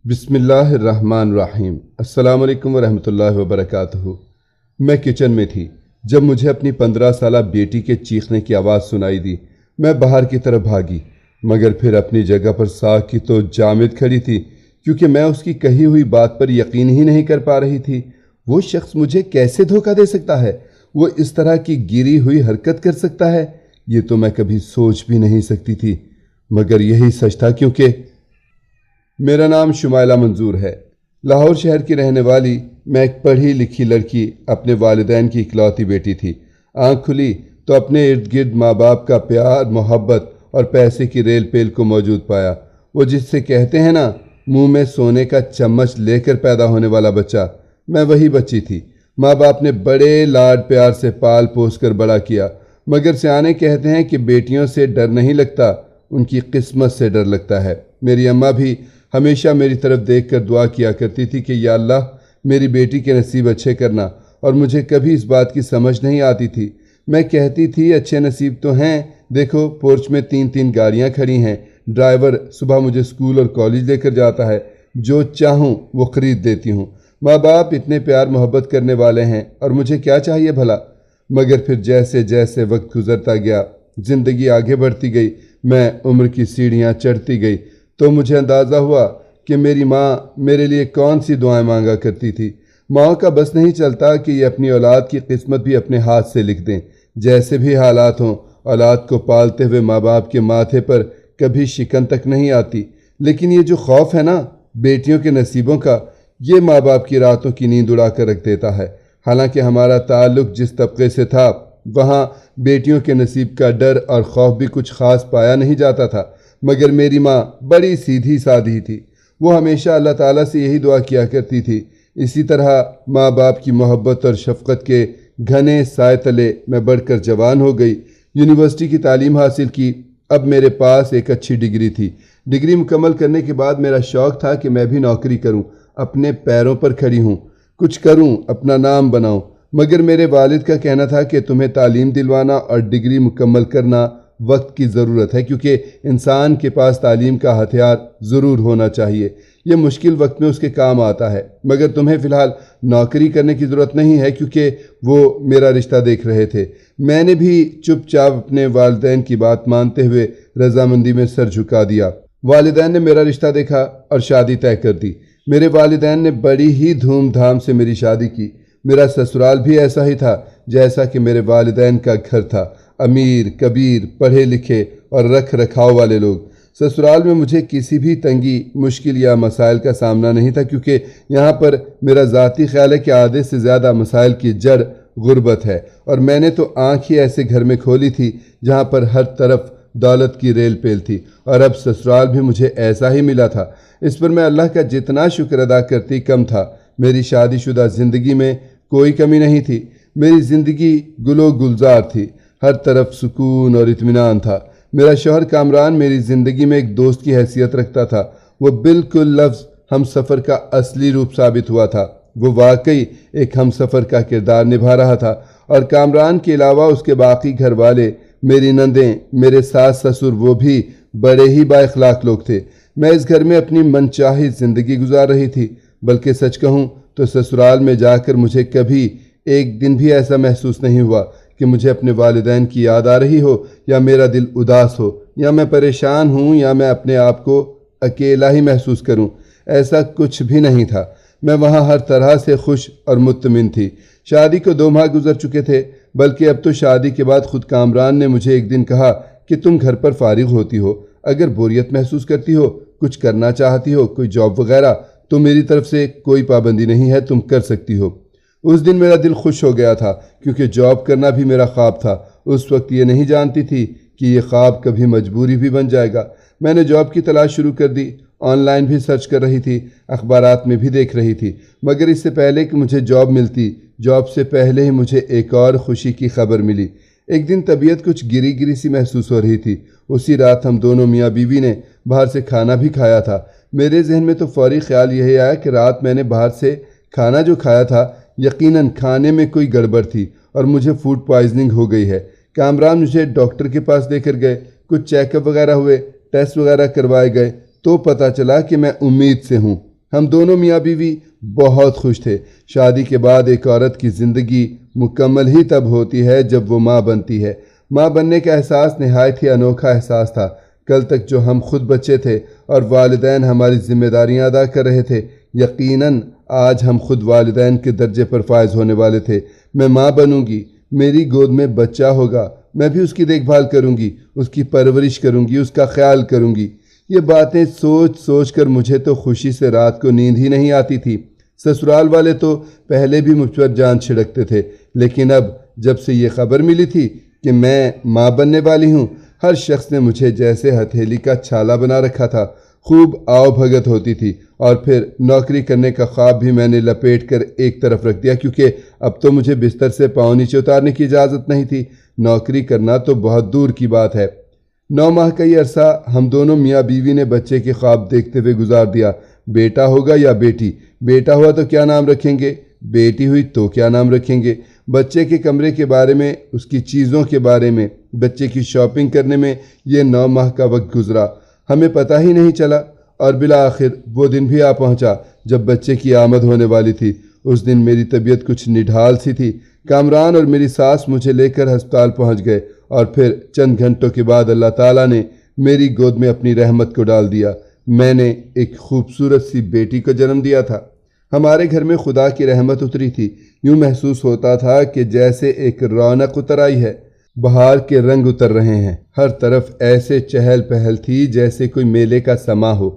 بسم اللہ الرحمن الرحیم۔ السلام علیکم ورحمۃ اللہ وبرکاتہ۔ میں کچن میں تھی جب مجھے اپنی 15 سالہ بیٹی کے چیخنے کی آواز سنائی دی۔ میں باہر کی طرف بھاگی، مگر پھر اپنی جگہ پر ساکھ کی تو جامد کھڑی تھی، کیونکہ میں اس کی کہی ہوئی بات پر یقین ہی نہیں کر پا رہی تھی۔ وہ شخص مجھے کیسے دھوکہ دے سکتا ہے؟ وہ اس طرح کی گری ہوئی حرکت کر سکتا ہے؟ یہ تو میں کبھی سوچ بھی نہیں سکتی تھی، مگر یہی سچ تھا۔ کیونکہ میرا نام شمائلہ منظور ہے، لاہور شہر کی رہنے والی میں ایک پڑھی لکھی لڑکی، اپنے والدین کی اکلوتی بیٹی تھی۔ آنکھ کھلی تو اپنے ارد گرد ماں باپ کا پیار، محبت اور پیسے کی ریل پیل کو موجود پایا۔ وہ جس سے کہتے ہیں نا، منہ میں سونے کا چمچ لے کر پیدا ہونے والا بچہ، میں وہی بچی تھی۔ ماں باپ نے بڑے لاڈ پیار سے پال پوس کر بڑا کیا، مگر سیانے کہتے ہیں کہ بیٹیوں سے ڈر نہیں لگتا، ان کی قسمت سے ڈر لگتا ہے۔ میری اماں بھی ہمیشہ میری طرف دیکھ کر دعا کیا کرتی تھی کہ یا اللہ میری بیٹی کے نصیب اچھے کرنا، اور مجھے کبھی اس بات کی سمجھ نہیں آتی تھی۔ میں کہتی تھی اچھے نصیب تو ہیں، دیکھو پورچ میں 3 گاڑیاں کھڑی ہیں، ڈرائیور صبح مجھے اسکول اور کالج لے کر جاتا ہے، جو چاہوں وہ خرید دیتی ہوں۔ ماں باپ اتنے پیار محبت کرنے والے ہیں، اور مجھے کیا چاہیے بھلا؟ مگر پھر جیسے جیسے وقت گزرتا گیا، زندگی آگے بڑھتی گئی، میں عمر کی سیڑھیاں چڑھتی گئی، تو مجھے اندازہ ہوا کہ میری ماں میرے لیے کون سی دعائیں مانگا کرتی تھی۔ ماں کا بس نہیں چلتا کہ یہ اپنی اولاد کی قسمت بھی اپنے ہاتھ سے لکھ دیں۔ جیسے بھی حالات ہوں، اولاد کو پالتے ہوئے ماں باپ کے ماتھے پر کبھی شکن تک نہیں آتی، لیکن یہ جو خوف ہے نا بیٹیوں کے نصیبوں کا، یہ ماں باپ کی راتوں کی نیند اڑا کر رکھ دیتا ہے۔ حالانکہ ہمارا تعلق جس طبقے سے تھا، وہاں بیٹیوں کے نصیب کا ڈر اور خوف بھی کچھ خاص پایا نہیں جاتا تھا۔ مگر میری ماں بڑی سیدھی سادھی تھی، وہ ہمیشہ اللہ تعالیٰ سے یہی دعا کیا کرتی تھی۔ اسی طرح ماں باپ کی محبت اور شفقت کے گھنے سائے تلے میں بڑھ کر جوان ہو گئی، یونیورسٹی کی تعلیم حاصل کی۔ اب میرے پاس ایک اچھی ڈگری تھی۔ ڈگری مکمل کرنے کے بعد میرا شوق تھا کہ میں بھی نوکری کروں، اپنے پیروں پر کھڑی ہوں، کچھ کروں، اپنا نام بناؤں۔ مگر میرے والد کا کہنا تھا کہ تمہیں تعلیم دلوانا اور ڈگری مکمل کرنا وقت کی ضرورت ہے، کیونکہ انسان کے پاس تعلیم کا ہتھیار ضرور ہونا چاہیے، یہ مشکل وقت میں اس کے کام آتا ہے۔ مگر تمہیں فی الحال نوکری کرنے کی ضرورت نہیں ہے، کیونکہ وہ میرا رشتہ دیکھ رہے تھے۔ میں نے بھی چپ چاپ اپنے والدین کی بات مانتے ہوئے رضامندی میں سر جھکا دیا۔ والدین نے میرا رشتہ دیکھا اور شادی طے کر دی۔ میرے والدین نے بڑی ہی دھوم دھام سے میری شادی کی۔ میرا سسرال بھی ایسا ہی تھا جیسا کہ میرے والدین کا گھر تھا، امیر کبیر، پڑھے لکھے اور رکھ رکھاؤ والے لوگ۔ سسرال میں مجھے کسی بھی تنگی، مشکل یا مسائل کا سامنا نہیں تھا، کیونکہ یہاں پر میرا ذاتی خیال ہے کہ آدھے سے زیادہ مسائل کی جڑ غربت ہے، اور میں نے تو آنکھ ہی ایسے گھر میں کھولی تھی جہاں پر ہر طرف دولت کی ریل پیل تھی، اور اب سسرال بھی مجھے ایسا ہی ملا تھا۔ اس پر میں اللہ کا جتنا شکر ادا کرتی کم تھا۔ میری شادی شدہ زندگی میں کوئی کمی نہیں تھی، میری زندگی گل و گلزار تھی، ہر طرف سکون اور اطمینان تھا۔ میرا شوہر کامران میری زندگی میں ایک دوست کی حیثیت رکھتا تھا، وہ بالکل لفظ ہم سفر کا اصلی روپ ثابت ہوا تھا۔ وہ واقعی ایک ہم سفر کا کردار نبھا رہا تھا، اور کامران کے علاوہ اس کے باقی گھر والے، میری نندیں، میرے ساس سسر، وہ بھی بڑے ہی با اخلاق لوگ تھے۔ میں اس گھر میں اپنی من چاہی زندگی گزار رہی تھی، بلکہ سچ کہوں تو سسرال میں جا کر مجھے کبھی ایک دن بھی ایسا محسوس نہیں ہوا کہ مجھے اپنے والدین کی یاد آ رہی ہو، یا میرا دل اداس ہو، یا میں پریشان ہوں، یا میں اپنے آپ کو اکیلا ہی محسوس کروں۔ ایسا کچھ بھی نہیں تھا۔ میں وہاں ہر طرح سے خوش اور مطمئن تھی۔ شادی کو 2 ماہ گزر چکے تھے، بلکہ اب تو شادی کے بعد خود کامران نے مجھے ایک دن کہا کہ تم گھر پر فارغ ہوتی ہو، اگر بوریت محسوس کرتی ہو، کچھ کرنا چاہتی ہو، کوئی جاب وغیرہ، تو میری طرف سے کوئی پابندی نہیں ہے، تم کر سکتی ہو۔ اس دن میرا دل خوش ہو گیا تھا، کیونکہ جاب کرنا بھی میرا خواب تھا۔ اس وقت یہ نہیں جانتی تھی کہ یہ خواب کبھی مجبوری بھی بن جائے گا۔ میں نے جاب کی تلاش شروع کر دی، آن لائن بھی سرچ کر رہی تھی، اخبارات میں بھی دیکھ رہی تھی، مگر اس سے پہلے کہ مجھے جاب ملتی، جاب سے پہلے ہی مجھے ایک اور خوشی کی خبر ملی۔ ایک دن طبیعت کچھ گری گری سی محسوس ہو رہی تھی۔ اسی رات ہم دونوں میاں بیوی نے باہر سے کھانا بھی کھایا تھا۔ میرے ذہن میں تو فوری خیال یہی آیا کہ رات میں نے باہر سے کھانا جو کھایا تھا، یقیناً کھانے میں کوئی گڑبڑ تھی اور مجھے فوڈ پوائزننگ ہو گئی ہے۔ کامران مجھے ڈاکٹر کے پاس لے کر گئے، کچھ چیک اپ وغیرہ ہوئے، ٹیسٹ وغیرہ کروائے گئے، تو پتہ چلا کہ میں امید سے ہوں، ہم دونوں میاں بیوی بہت خوش تھے۔ شادی کے بعد ایک عورت کی زندگی مکمل ہی تب ہوتی ہے جب وہ ماں بنتی ہے۔ ماں بننے کا احساس نہایت ہی انوکھا احساس تھا۔ کل تک جو ہم خود بچے تھے اور والدین ہماری ذمہ داریاں ادا کر رہے تھے، یقیناً آج ہم خود والدین کے درجے پر فائز ہونے والے تھے۔ میں ماں بنوں گی، میری گود میں بچہ ہوگا، میں بھی اس کی دیکھ بھال کروں گی، اس کی پرورش کروں گی، اس کا خیال کروں گی۔ یہ باتیں سوچ سوچ کر مجھے تو خوشی سے رات کو نیند ہی نہیں آتی تھی۔ سسرال والے تو پہلے بھی مجھ پر جان چھڑکتے تھے، لیکن اب جب سے یہ خبر ملی تھی کہ میں ماں بننے والی ہوں، ہر شخص نے مجھے جیسے ہتھیلی کا چھالا بنا رکھا تھا۔ خوب آؤ بھگت ہوتی تھی، اور پھر نوکری کرنے کا خواب بھی میں نے لپیٹ کر ایک طرف رکھ دیا، کیونکہ اب تو مجھے بستر سے پاؤں نیچے اتارنے کی اجازت نہیں تھی۔ نوکری کرنا تو بہت دور کی بات ہے۔ 9 ماہ کا یہ عرصہ ہم دونوں میاں بیوی نے بچے کے خواب دیکھتے ہوئے گزار دیا۔ بیٹا ہوگا یا بیٹی؟ بیٹا ہوا تو کیا نام رکھیں گے؟ بیٹی ہوئی تو کیا نام رکھیں گے؟ بچے کے کمرے کے بارے میں، اس کی چیزوں کے بارے میں، بچے کی شاپنگ کرنے میں یہ 9 ماہ کا وقت گزرا، ہمیں پتہ ہی نہیں چلا، اور بالآخر وہ دن بھی آ پہنچا جب بچے کی آمد ہونے والی تھی۔ اس دن میری طبیعت کچھ نڈھال سی تھی۔ کامران اور میری ساس مجھے لے کر ہسپتال پہنچ گئے، اور پھر چند گھنٹوں کے بعد اللہ تعالیٰ نے میری گود میں اپنی رحمت کو ڈال دیا۔ میں نے ایک خوبصورت سی بیٹی کو جنم دیا تھا۔ ہمارے گھر میں خدا کی رحمت اتری تھی۔ یوں محسوس ہوتا تھا کہ جیسے ایک رونق اتر آئی ہے، بہار کے رنگ اتر رہے ہیں۔ ہر طرف ایسے چہل پہل تھی جیسے کوئی میلے کا سما ہو۔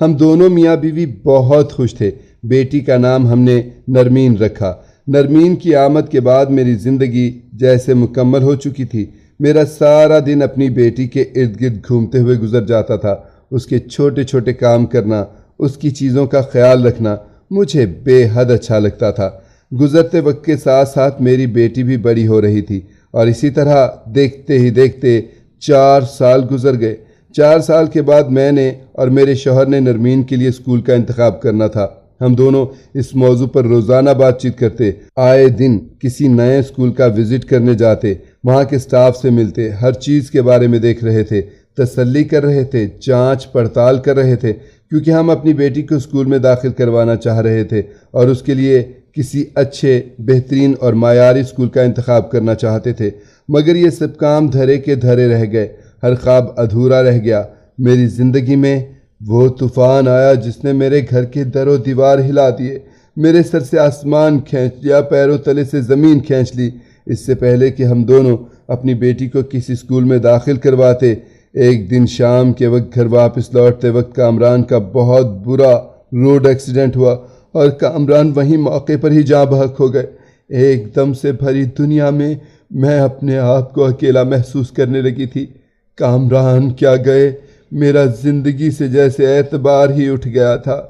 ہم دونوں میاں بیوی بہت خوش تھے۔ بیٹی کا نام ہم نے نرمین رکھا۔ نرمین کی آمد کے بعد میری زندگی جیسے مکمل ہو چکی تھی۔ میرا سارا دن اپنی بیٹی کے ارد گرد گھومتے ہوئے گزر جاتا تھا۔ اس کے چھوٹے چھوٹے کام کرنا، اس کی چیزوں کا خیال رکھنا مجھے بے حد اچھا لگتا تھا۔ گزرتے وقت کے ساتھ ساتھ میری بیٹی بھی بڑی ہو رہی تھی، اور اسی طرح دیکھتے ہی دیکھتے 4 سال گزر گئے۔ 4 سال کے بعد میں نے اور میرے شوہر نے نرمین کے لیے اسکول کا انتخاب کرنا تھا۔ ہم دونوں اس موضوع پر روزانہ بات چیت کرتے، آئے دن کسی نئے اسکول کا وزٹ کرنے جاتے، وہاں کے سٹاف سے ملتے، ہر چیز کے بارے میں دیکھ رہے تھے، تسلی کر رہے تھے، جانچ پڑتال کر رہے تھے، کیونکہ ہم اپنی بیٹی کو اسکول میں داخل کروانا چاہ رہے تھے، اور اس کے لیے کسی اچھے، بہترین اور معیاری اسکول کا انتخاب کرنا چاہتے تھے۔ مگر یہ سب کام دھرے کے دھرے رہ گئے، ہر خواب ادھورا رہ گیا۔ میری زندگی میں وہ طوفان آیا جس نے میرے گھر کے در و دیوار ہلا دیے، میرے سر سے آسمان کھینچ لیا، پیروں تلے سے زمین کھینچ لی۔ اس سے پہلے کہ ہم دونوں اپنی بیٹی کو کسی اسکول میں داخل کرواتے، ایک دن شام کے وقت گھر واپس لوٹتے وقت کامران کا بہت برا روڈ ایکسیڈنٹ ہوا، اور کامران وہیں موقع پر ہی جاں بحق ہو گئے۔ ایک دم سے بھری دنیا میں اپنے آپ کو اکیلا محسوس کرنے لگی تھی۔ کامران کیا گئے، میرا زندگی سے جیسے اعتبار ہی اٹھ گیا تھا۔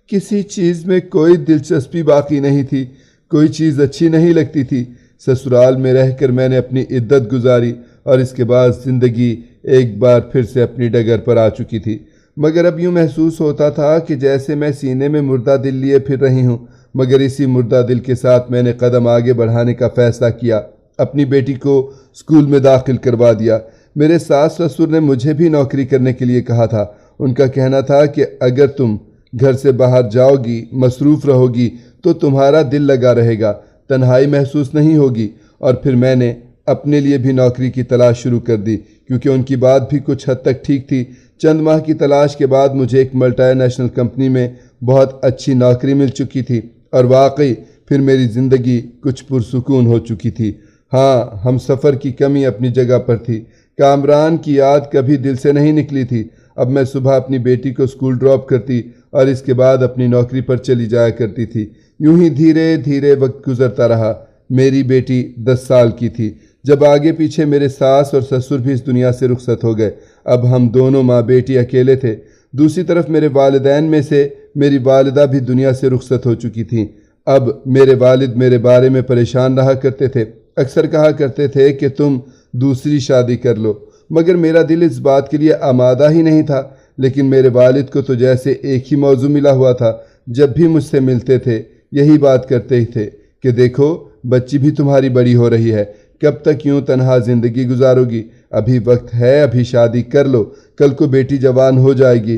کسی چیز میں کوئی دلچسپی باقی نہیں تھی، کوئی چیز اچھی نہیں لگتی تھی۔ سسرال میں رہ کر میں نے اپنی عدت گزاری، اور اس کے بعد زندگی ایک بار پھر سے اپنی ڈگر پر آ چکی تھی۔ مگر اب یوں محسوس ہوتا تھا کہ جیسے میں سینے میں مردہ دل لیے پھر رہی ہوں۔ مگر اسی مردہ دل کے ساتھ میں نے قدم آگے بڑھانے کا فیصلہ کیا، اپنی بیٹی کو اسکول میں داخل کروا دیا۔ میرے ساس سسر نے مجھے بھی نوکری کرنے کے لیے کہا تھا۔ ان کا کہنا تھا کہ اگر تم گھر سے باہر جاؤ گی، مصروف رہو گی، تو تمہارا دل لگا رہے گا، تنہائی محسوس نہیں ہوگی۔ اور پھر میں نے اپنے لیے بھی نوکری کی تلاش شروع کر دی، کیونکہ ان کی بات بھی کچھ حد تک ٹھیک تھی۔ چند ماہ کی تلاش کے بعد مجھے ایک ملٹی نیشنل کمپنی میں بہت اچھی نوکری مل چکی تھی، اور واقعی پھر میری زندگی کچھ پرسکون ہو چکی تھی۔ ہاں، ہم سفر کی کمی اپنی جگہ پر تھی۔ کامران کی یاد کبھی دل سے نہیں نکلی تھی۔ اب میں صبح اپنی بیٹی کو اسکول ڈراپ کرتی، اور اس کے بعد اپنی نوکری پر چلی جایا کرتی تھی۔ یوں ہی دھیرے دھیرے وقت گزرتا رہا۔ میری بیٹی 10 سال کی تھی جب آگے پیچھے میرے ساس اور سسر بھی اس دنیا سے رخصت ہو گئے۔ اب ہم دونوں ماں بیٹی اکیلے تھے۔ دوسری طرف میرے والدین میں سے میری والدہ بھی دنیا سے رخصت ہو چکی تھیں۔ اب میرے والد میرے بارے میں پریشان رہا کرتے تھے، اکثر کہا کرتے تھے کہ تم دوسری شادی کر لو، مگر میرا دل اس بات کے لیے آمادہ ہی نہیں تھا۔ لیکن میرے والد کو تو جیسے ایک ہی موضوع ملا ہوا تھا، جب بھی مجھ سے ملتے تھے یہی بات کرتے ہی تھے کہ دیکھو بچی بھی تمہاری بڑی ہو رہی ہے، کب تک یوں تنہا زندگی گزارو گی؟ ابھی وقت ہے، ابھی شادی کر لو، کل کو بیٹی جوان ہو جائے گی،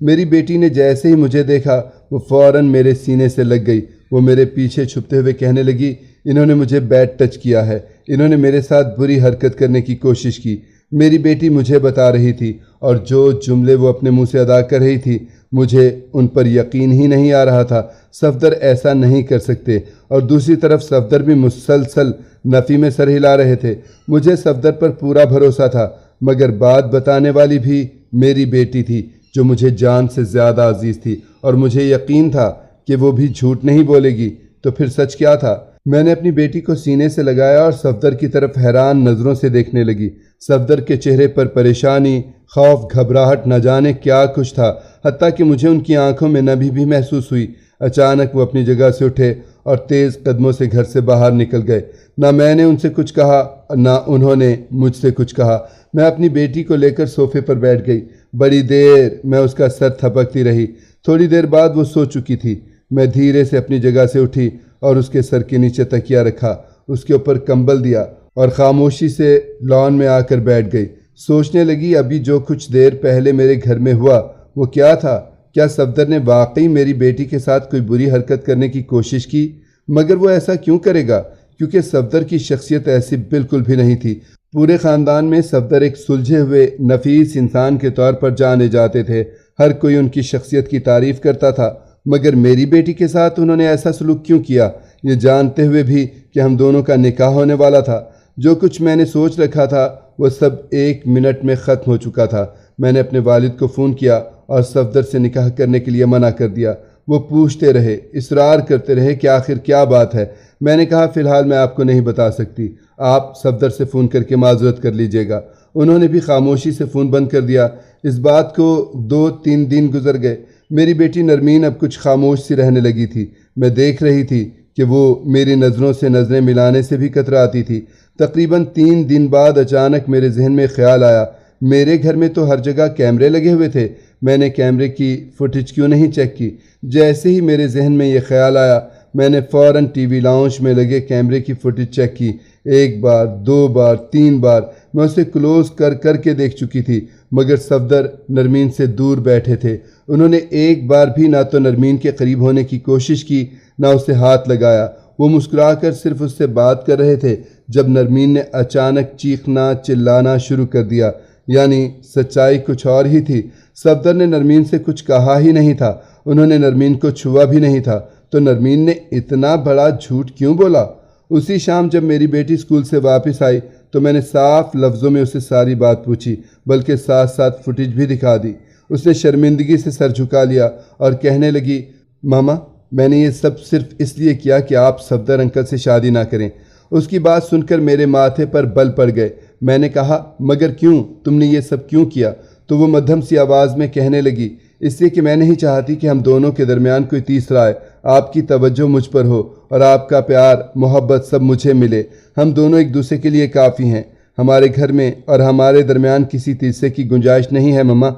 میری بیٹی نے جیسے ہی مجھے دیکھا وہ فوراً میرے سینے سے لگ گئی۔ وہ میرے پیچھے چھپتے ہوئے کہنے لگی، انہوں نے مجھے بیڈ ٹچ کیا ہے، انہوں نے میرے ساتھ بری حرکت کرنے کی کوشش کی۔ میری بیٹی مجھے بتا رہی تھی اور جو جملے وہ اپنے منہ سے ادا کر رہی تھی مجھے ان پر یقین ہی نہیں آ رہا تھا۔ صفدر ایسا نہیں کر سکتے، اور دوسری طرف صفدر بھی مسلسل نفی میں سر ہلا رہے تھے۔ مجھے صفدر پر پورا بھروسہ تھا، مگر بات بتانے والی بھی میری بیٹی تھی جو مجھے جان سے زیادہ عزیز تھی، اور مجھے یقین تھا کہ وہ بھی جھوٹ نہیں بولے گی۔ تو پھر سچ کیا تھا؟ میں نے اپنی بیٹی کو سینے سے لگایا اور صفدر کی طرف حیران نظروں سے دیکھنے لگی۔ صفدر کے چہرے پر پریشانی، خوف، گھبراہٹ، نہ جانے کیا کچھ تھا، حتیٰ کہ مجھے ان کی آنکھوں میں نمی بھی محسوس ہوئی۔ اچانک وہ اپنی جگہ سے اٹھے اور تیز قدموں سے گھر سے باہر نکل گئے۔ نہ میں نے ان سے کچھ کہا، نہ انہوں نے مجھ سے کچھ کہا۔ میں اپنی بیٹی کو لے کر صوفے پر بیٹھ گئی۔ بڑی دیر میں اس کا سر تھپکتی رہی۔ تھوڑی دیر بعد وہ سو چکی تھی۔ میں دھیرے سے اپنی جگہ سے اٹھی اور اس کے سر کے نیچے تکیہ رکھا، اس کے اوپر کمبل دیا اور خاموشی سے لان میں آ کر بیٹھ گئی۔ سوچنے لگی ابھی جو کچھ دیر پہلے میرے گھر میں ہوا وہ کیا تھا؟ کیا صفدر نے واقعی میری بیٹی کے ساتھ کوئی بری حرکت کرنے کی کوشش کی؟ مگر وہ ایسا کیوں کرے گا؟ کیونکہ صفدر کی شخصیت ایسی بالکل بھی نہیں تھی۔ پورے خاندان میں صفدر ایک سلجھے ہوئے نفیس انسان کے طور پر جانے جاتے تھے۔ ہر کوئی ان کی شخصیت کی تعریف کرتا تھا، مگر میری بیٹی کے ساتھ انہوں نے ایسا سلوک کیوں کیا، یہ جانتے ہوئے بھی کہ ہم دونوں کا نکاح ہونے والا تھا؟ جو کچھ میں نے سوچ رکھا تھا وہ سب 1 منٹ میں ختم ہو چکا تھا۔ میں نے اپنے والد کو فون کیا اور صفدر سے نکاح کرنے کے لیے منع کر دیا۔ وہ پوچھتے رہے، اصرار کرتے رہے کہ آخر کیا بات ہے۔ میں نے کہا فی الحال میں آپ کو نہیں بتا سکتی، آپ صفدر سے فون کر کے معذرت کر لیجئے گا۔ انہوں نے بھی خاموشی سے فون بند کر دیا۔ اس بات کو 2-3 دن گزر گئے۔ میری بیٹی نرمین اب کچھ خاموش سی رہنے لگی تھی۔ میں دیکھ رہی تھی کہ وہ میری نظروں سے نظریں ملانے سے بھی کتراتی تھی۔ تقریباً 3 دن بعد اچانک میرے ذہن میں خیال آیا، میرے گھر میں تو ہر جگہ کیمرے لگے ہوئے تھے، میں نے کیمرے کی فوٹیج کیوں نہیں چیک کی؟ جیسے ہی میرے ذہن میں یہ خیال آیا میں نے فوراً ٹی وی لاؤنج میں لگے کیمرے کی فوٹیج چیک کی۔ 1 بار، 2 بار، 3 بار میں اسے کلوز کر کے دیکھ چکی تھی، مگر صفدر نرمین سے دور بیٹھے تھے۔ انہوں نے ایک بار بھی نہ تو نرمین کے قریب ہونے کی کوشش کی، نہ اسے ہاتھ لگایا۔ وہ مسکرا کر صرف اس سے بات کر رہے تھے جب نرمین نے اچانک چیخنا چلانا شروع کر دیا، یعنی سچائی کچھ اور ہی تھی۔ صفدر نے نرمین سے کچھ کہا ہی نہیں تھا، انہوں نے نرمین کو چھوا بھی نہیں تھا، تو نرمین نے اتنا بڑا جھوٹ کیوں بولا؟ اسی شام جب میری بیٹی اسکول سے واپس آئی تو میں نے صاف لفظوں میں اسے ساری بات پوچھی، بلکہ ساتھ ساتھ فوٹیج بھی دکھا دی۔ اس نے شرمندگی سے سر جھکا لیا اور کہنے لگی، ماما میں نے یہ سب صرف اس لیے کیا کہ آپ صفدر انکل سے شادی نہ کریں۔ اس کی بات سن کر میرے ماتھے پر بل پڑ گئے۔ میں نے کہا مگر کیوں؟ تم نے یہ سب کیوں کیا؟ تو وہ مدھم سی آواز میں کہنے لگی، اس لیے کہ میں نہیں چاہتی کہ ہم دونوں کے درمیان کوئی تیسرا آئے، آپ کی توجہ مجھ پر ہو اور آپ کا پیار محبت سب مجھے ملے۔ ہم دونوں ایک دوسرے کے لیے کافی ہیں، ہمارے گھر میں اور ہمارے درمیان کسی تیسرے کی گنجائش نہیں ہے مما۔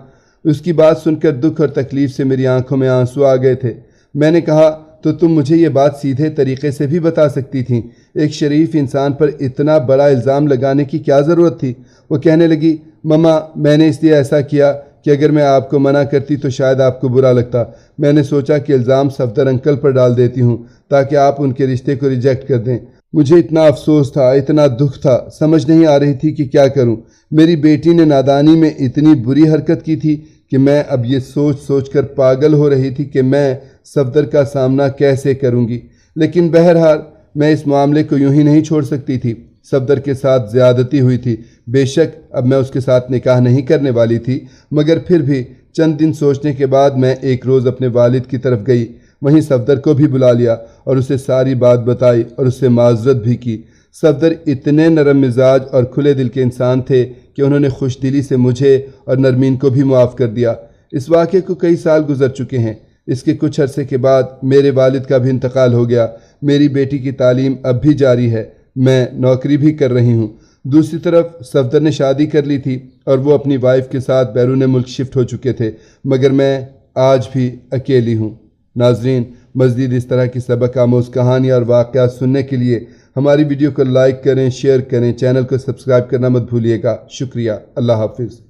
اس کی بات سن کر دکھ اور تکلیف سے میری آنکھوں میں آنسو آ گئے تھے۔ میں نے کہا تو تم مجھے یہ بات سیدھے طریقے سے بھی بتا سکتی تھیں، ایک شریف انسان پر اتنا بڑا الزام لگانے کی کیا ضرورت تھی؟ وہ کہنے لگی، مما میں نے اس لیے ایسا کیا کہ اگر میں آپ کو منع کرتی تو شاید آپ کو برا لگتا۔ میں نے سوچا کہ الزام صفدر انکل پر ڈال دیتی ہوں تاکہ آپ ان کے رشتے کو ریجیکٹ کر دیں۔ مجھے اتنا افسوس تھا، اتنا دکھ تھا، سمجھ نہیں آ رہی تھی کہ کیا کروں۔ میری بیٹی نے نادانی میں اتنی بری حرکت کی تھی کہ میں اب یہ سوچ کر پاگل ہو رہی تھی کہ میں صفدر کا سامنا کیسے کروں گی۔ لیکن بہرحال میں اس معاملے کو یوں ہی نہیں چھوڑ سکتی تھی۔ صفدر کے ساتھ زیادتی ہوئی تھی، بے شک اب میں اس کے ساتھ نکاح نہیں کرنے والی تھی، مگر پھر بھی چند دن سوچنے کے بعد میں ایک روز اپنے والد کی طرف گئی، وہیں صفدر کو بھی بلا لیا اور اسے ساری بات بتائی اور اس سے معذرت بھی کی۔ صفدر اتنے نرم مزاج اور کھلے دل کے انسان تھے کہ انہوں نے خوش دلی سے مجھے اور نرمین کو بھی معاف کر دیا۔ اس واقعے کو کئی سال گزر چکے ہیں۔ اس کے کچھ عرصے کے بعد میرے والد کا بھی انتقال ہو گیا۔ میری بیٹی کی تعلیم اب بھی جاری ہے، میں نوکری بھی کر رہی ہوں۔ دوسری طرف صفدر نے شادی کر لی تھی اور وہ اپنی وائف کے ساتھ بیرون ملک شفٹ ہو چکے تھے، مگر میں آج بھی اکیلی ہوں۔ ناظرین، مزید اس طرح کی سبق آموز کہانیاں اور واقعات سننے کے لیے ہماری ویڈیو کو لائک کریں، شیئر کریں، چینل کو سبسکرائب کرنا مت بھولیے گا۔ شکریہ، اللہ حافظ۔